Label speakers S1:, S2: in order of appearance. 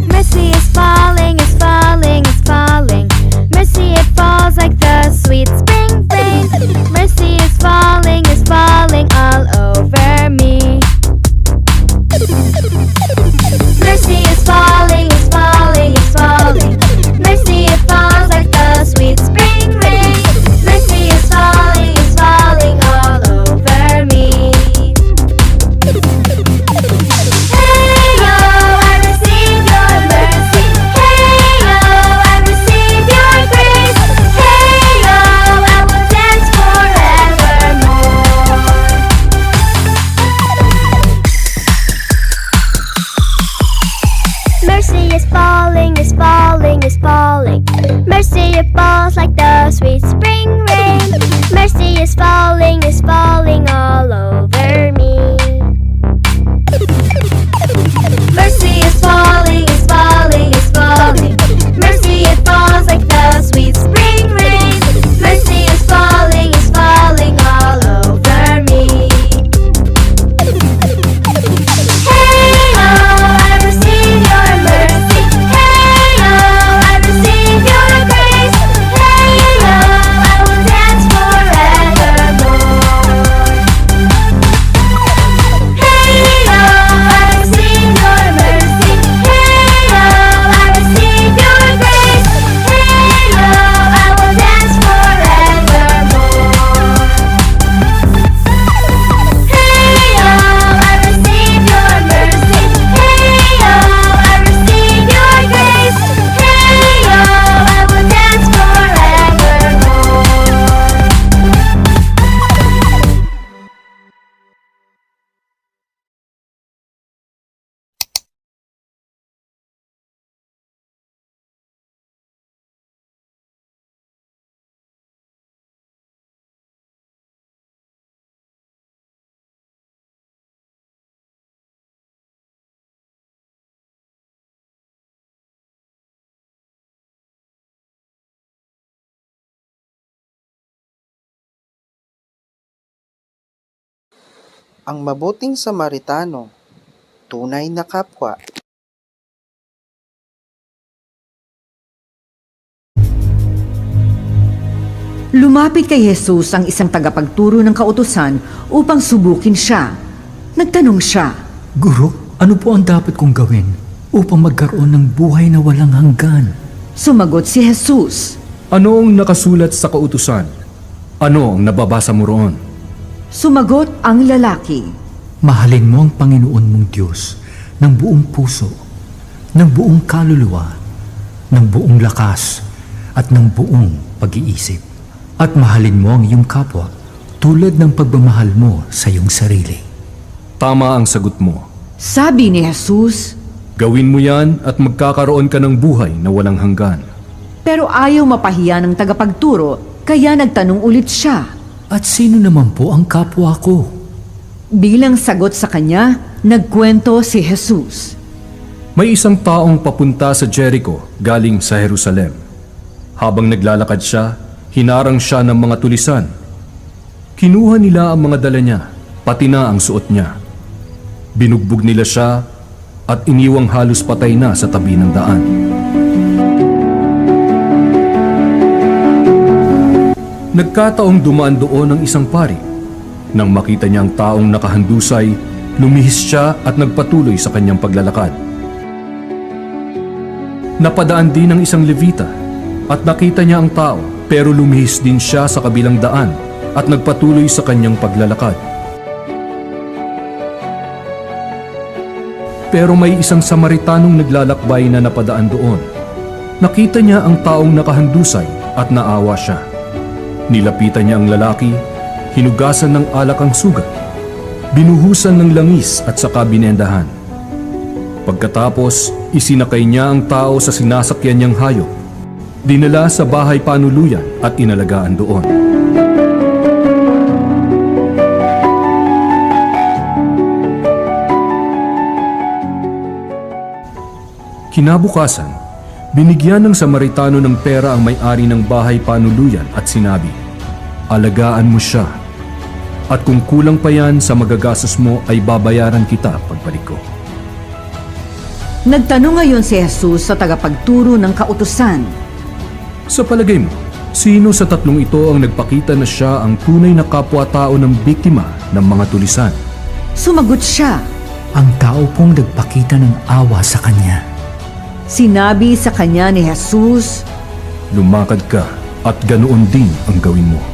S1: Mercy is falling, is falling, is falling. Mercy, it falls like the sweet spring rain. Mercy is falling all over me. Mercy is falling, is falling, is falling. Mercy, it falls like the sweet spring rain. Mercy is falling all over me. Hey yo, I receive your mercy. Hey yo, I receive your grace. Hey yo, I will dance forevermore. Mercy is falling, is falling, is falling. Mercy, it falls like the sweet spring rain. Mercy is falling all over me. Mercy is falling, is falling, is falling. Mercy, it falls like the sweet spring rain. Mercy is falling all over me. Hey yo, I receive your mercy. Hey yo, I receive your grace. Hey yo, I will dance forevermore. Hey yo, I receive your mercy. Hey yo, I receive your grace. Hey yo, I will dance forevermore. Hey yo, I receive your mercy. Hey yo, I receive your grace. Hey yo, I will dance forevermore.
S2: Ang mabuting Samaritano, tunay na kapwa.
S3: Lumapit kay Jesus ang isang tagapagturo ng kautusan upang subukin siya. Nagtanong siya,
S4: Guro, ano po ang dapat kong gawin upang magkaroon ng buhay na walang hanggan?
S3: sumagot si Jesus.
S5: Ano ang nakasulat sa kautusan? Ano ang nababasa mo roon?
S3: Sumagot ang lalaki.
S4: Mahalin mo ang Panginoon mong Diyos ng buong puso, ng buong kaluluwa, ng buong lakas, at ng buong pag-iisip. At mahalin mo ang iyong kapwa tulad ng pagmamahal mo sa iyong sarili.
S5: Tama ang sagot mo.
S3: Sabi ni Jesus,
S5: Gawin mo yan at magkakaroon ka ng buhay na walang hanggan.
S3: pero ayaw mapahiya ng tagapagturo, kaya nagtanong ulit siya.
S4: At sino naman po ang kapwa ko?
S3: Bilang sagot sa kanya, nagkwento si Jesus.
S5: May isang taong papunta sa Jericho galing sa Jerusalem. Habang naglalakad siya, hinarang siya ng mga tulisan. Kinuha nila ang mga dala niya, pati na ang suot niya. Binugbog nila siya at iniwang halos patay na sa tabi ng daan. Nagkataong dumaan doon ang isang pari. Nang makita niya ang taong nakahandusay, lumihis siya at nagpatuloy sa kanyang paglalakad. Napadaan din ang isang Levita at nakita niya ang tao, pero lumihis din siya sa kabilang daan at nagpatuloy sa kanyang paglalakad. Pero may isang Samaritanong naglalakbay na napadaan doon. Nakita niya ang taong nakahandusay at naawa siya. Nilapitan niya ang lalaki, hinugasan ng alak ang sugat, binuhusan ng langis at saka binendahan. Pagkatapos, isinakay niya ang tao sa sinasakyan niyang hayop, dinala sa bahay panuluyan at inalagaan doon. Kinabukasan, Binigyan ng Samaritano ng pera ang may-ari ng bahay panuluyan at sinabi, "Alagaan mo siya, at kung kulang pa yan sa magagastos mo ay babayaran kita pagbalik ko."
S3: Nagtanong ngayon si Jesus sa tagapagturo ng kautusan.
S5: Sa palagay mo, sino sa tatlong ito ang nagpakita na siya ang tunay na kapwa-tao ng biktima ng mga tulisan?
S3: Sumagot siya.
S4: Ang tao pong nagpakita ng awa sa kanya.
S3: Sinabi sa kanya ni Jesus,
S5: Lumakad ka at ganoon din ang gawin mo.